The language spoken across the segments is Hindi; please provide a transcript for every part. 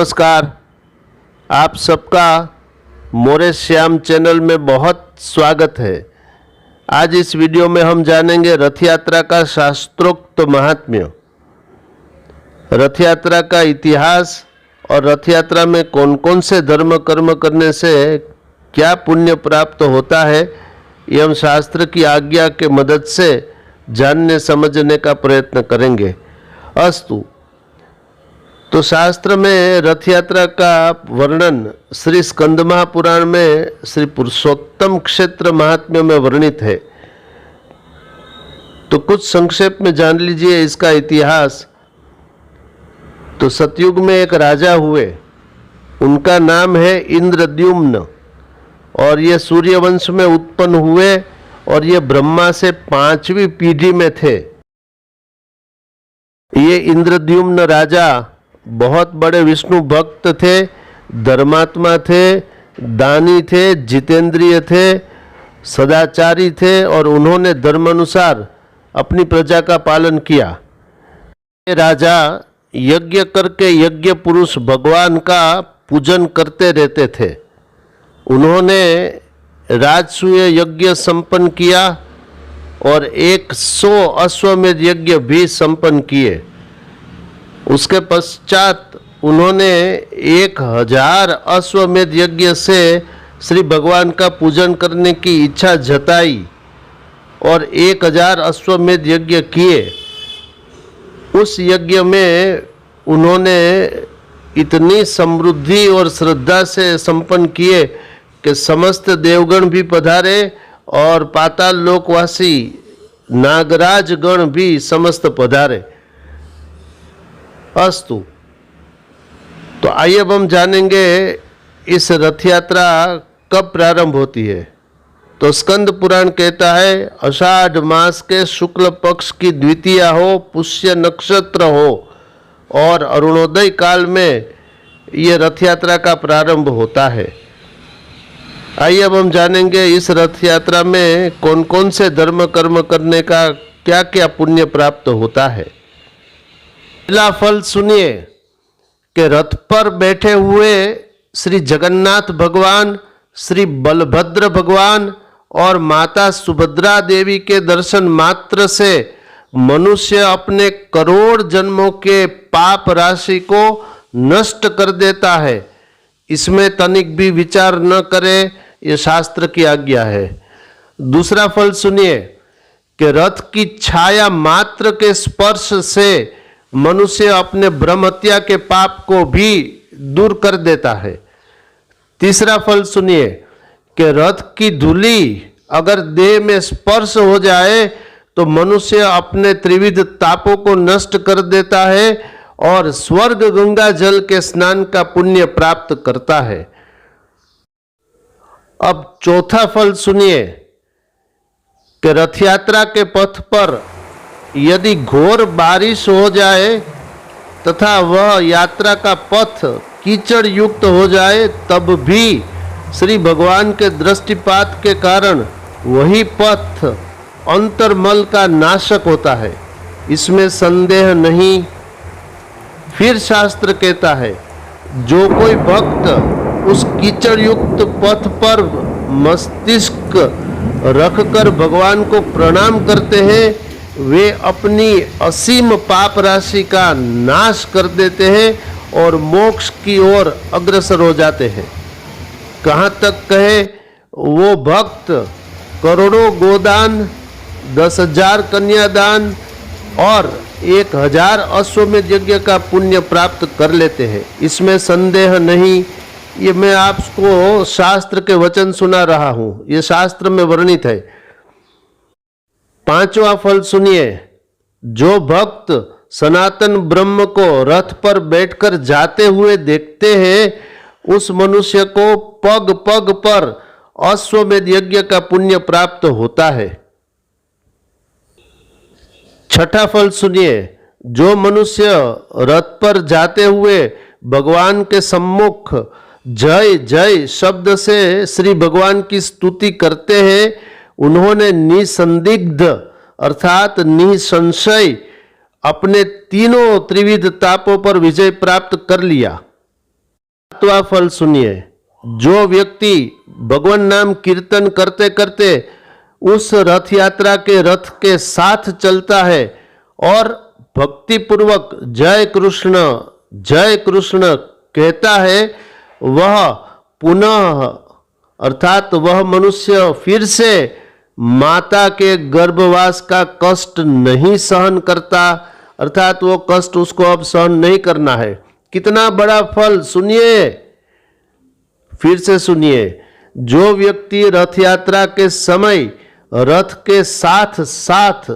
नमस्कार। आप सबका मोरे श्याम चैनल में बहुत स्वागत है। आज इस वीडियो में हम जानेंगे रथ यात्रा का शास्त्रोक्त महात्म्य, रथ यात्रा का इतिहास और रथ यात्रा में कौन कौन से धर्म कर्म करने से क्या पुण्य प्राप्त होता है, ये हम शास्त्र की आज्ञा के मदद से जानने समझने का प्रयत्न करेंगे। अस्तु, तो शास्त्र में रथ यात्रा का वर्णन श्री स्कंद महापुराण में श्री पुरुषोत्तम क्षेत्र महात्म्य में वर्णित है। तो कुछ संक्षेप में जान लीजिए इसका इतिहास। तो सतयुग में एक राजा हुए, उनका नाम है इंद्रद्युम्न, और ये सूर्यवंश में उत्पन्न हुए और ये ब्रह्मा से 5वीं पीढ़ी में थे। ये इंद्रद्युम्न राजा बहुत बड़े विष्णु भक्त थे, धर्मात्मा थे, दानी थे, जितेंद्रिय थे, सदाचारी थे और उन्होंने धर्मानुसार अपनी प्रजा का पालन किया। ये राजा यज्ञ करके यज्ञ पुरुष भगवान का पूजन करते रहते थे। उन्होंने राजसूय यज्ञ संपन्न किया और 100 अश्वमेध यज्ञ भी संपन्न किए। उसके पश्चात उन्होंने 1000 अश्वमेध यज्ञ से श्री भगवान का पूजन करने की इच्छा जताई और 1000 अश्वमेध यज्ञ किए। उस यज्ञ में उन्होंने इतनी समृद्धि और श्रद्धा से संपन्न किए कि समस्त देवगण भी पधारे और पाताल लोकवासी नागराज गण भी समस्त पधारे। अस्तु, तो आइए अब हम जानेंगे इस रथ यात्रा कब प्रारंभ होती है। तो स्कंद पुराण कहता है आषाढ़ मास के शुक्ल पक्ष की द्वितीया हो, पुष्य नक्षत्र हो और अरुणोदय काल में ये रथ यात्रा का प्रारंभ होता है। आइए अब हम जानेंगे इस रथ यात्रा में कौन कौन से धर्म कर्म करने का क्या क्या पुण्य प्राप्त होता है। पहला फल सुनिए कि रथ पर बैठे हुए श्री जगन्नाथ भगवान, श्री बलभद्र भगवान और माता सुभद्रा देवी के दर्शन मात्र से मनुष्य अपने करोड़ जन्मों के पाप राशि को नष्ट कर देता है। इसमें तनिक भी विचार न करे, ये शास्त्र की आज्ञा है। दूसरा फल सुनिए कि रथ की छाया मात्र के स्पर्श से मनुष्य अपने ब्रह्म हत्या के पाप को भी दूर कर देता है। तीसरा फल सुनिए कि रथ की धूलि अगर देह में स्पर्श हो जाए तो मनुष्य अपने त्रिविध तापों को नष्ट कर देता है और स्वर्ग गंगा जल के स्नान का पुण्य प्राप्त करता है। अब चौथा फल सुनिए कि रथ यात्रा के पथ पर यदि घोर बारिश हो जाए तथा वह यात्रा का पथ कीचड़ युक्त हो जाए, तब भी श्री भगवान के दृष्टिपात के कारण वही पथ अंतर्मल का नाशक होता है, इसमें संदेह नहीं। फिर शास्त्र कहता है जो कोई भक्त उस कीचड़ युक्त पथ पर मस्तिष्क रखकर भगवान को प्रणाम करते हैं, वे अपनी असीम पाप राशि का नाश कर देते हैं और मोक्ष की ओर अग्रसर हो जाते हैं। कहाँ तक कहे वो भक्त करोड़ों गोदान, 10,000 कन्यादान और 1000 अश्वमेध यज्ञ का पुण्य प्राप्त कर लेते हैं, इसमें संदेह नहीं। ये मैं आपको शास्त्र के वचन सुना रहा हूँ, ये शास्त्र में वर्णित है। पांचवा फल सुनिए, जो भक्त सनातन ब्रह्म को रथ पर बैठकर जाते हुए देखते हैं उस मनुष्य को पग पग पर अश्वमेध यज्ञ का पुण्य प्राप्त होता है। छठा फल सुनिए, जो मनुष्य रथ पर जाते हुए भगवान के सम्मुख जय जय शब्द से श्री भगवान की स्तुति करते हैं, उन्होंने निसंदिग्ध अर्थात निसंशय अपने तीनों त्रिविध तापों पर विजय प्राप्त कर लिया। सातवां फल सुनिए। जो व्यक्ति भगवान नाम कीर्तन करते करते उस रथ यात्रा के रथ के साथ चलता है और भक्ति पूर्वक जय कृष्ण कहता है, वह पुनः अर्थात वह मनुष्य फिर से माता के गर्भवास का कष्ट नहीं सहन करता, अर्थात वो कष्ट उसको अब सहन नहीं करना है। कितना बड़ा फल, सुनिए, फिर से सुनिए। जो व्यक्ति रथ यात्रा के समय रथ के साथ साथ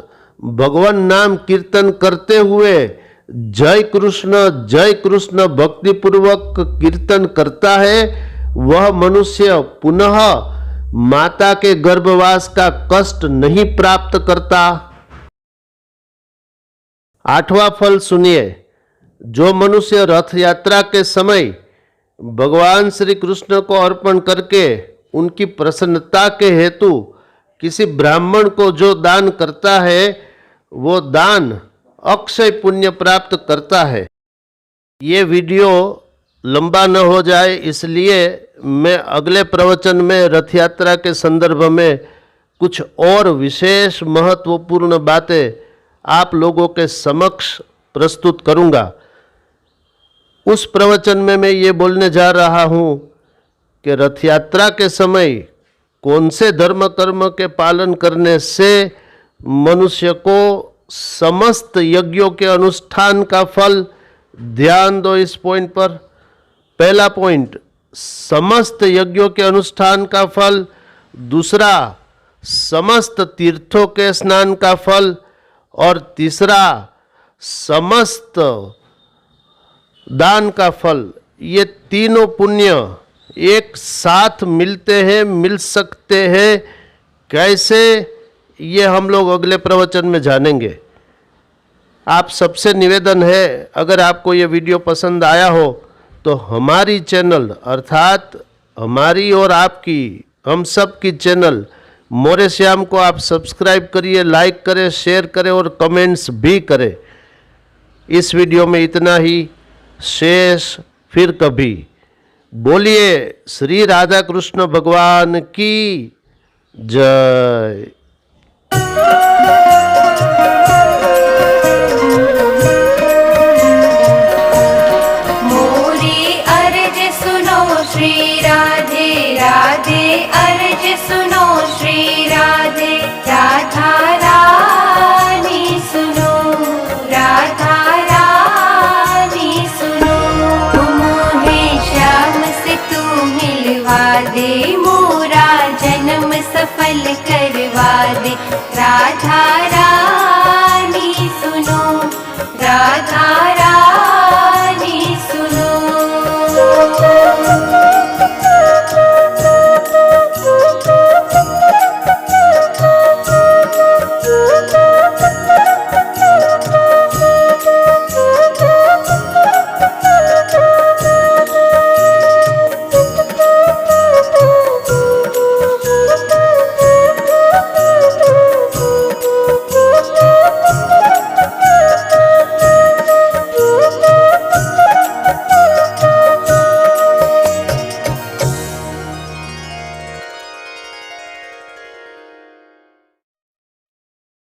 भगवान नाम कीर्तन करते हुए जय कृष्ण भक्ति पूर्वक कीर्तन करता है, वह मनुष्य पुनः माता के गर्भवास का कष्ट नहीं प्राप्त करता। आठवां फल सुनिए। जो मनुष्य रथ यात्रा के समय भगवान श्री कृष्ण को अर्पण करके उनकी प्रसन्नता के हेतु किसी ब्राह्मण को जो दान करता है, वो दान अक्षय पुण्य प्राप्त करता है। ये वीडियो लंबा न हो जाए इसलिए मैं अगले प्रवचन में रथ यात्रा के संदर्भ में कुछ और विशेष महत्वपूर्ण बातें आप लोगों के समक्ष प्रस्तुत करूंगा। उस प्रवचन में मैं ये बोलने जा रहा हूँ कि रथ यात्रा के समय कौन से धर्म कर्म के पालन करने से मनुष्य को समस्त यज्ञों के अनुष्ठान का फल, ध्यान दो इस पॉइंट पर। पहला पॉइंट, समस्त यज्ञों के अनुष्ठान का फल। दूसरा, समस्त तीर्थों के स्नान का फल। और तीसरा, समस्त दान का फल। ये तीनों पुण्य एक साथ मिलते हैं, मिल सकते हैं कैसे, ये हम लोग अगले प्रवचन में जानेंगे। आप सबसे निवेदन है, अगर आपको ये वीडियो पसंद आया हो तो हमारी चैनल अर्थात हमारी और आपकी, हम सब की चैनल मोरे श्याम को आप सब्सक्राइब करिए, लाइक करें, शेयर करें और कमेंट्स भी करें। इस वीडियो में इतना ही, शेष फिर कभी। बोलिए श्री राधा कृष्ण भगवान की जय। मोरी अर्ज सुनो श्री राधे राधे, अर्ज सुनो श्री राधे राधा रानी सुनो, राधा रानी सुनो। मोहे श्याम से तू मिलवा दे, मोरा जन्म सफल करवा दे, राधा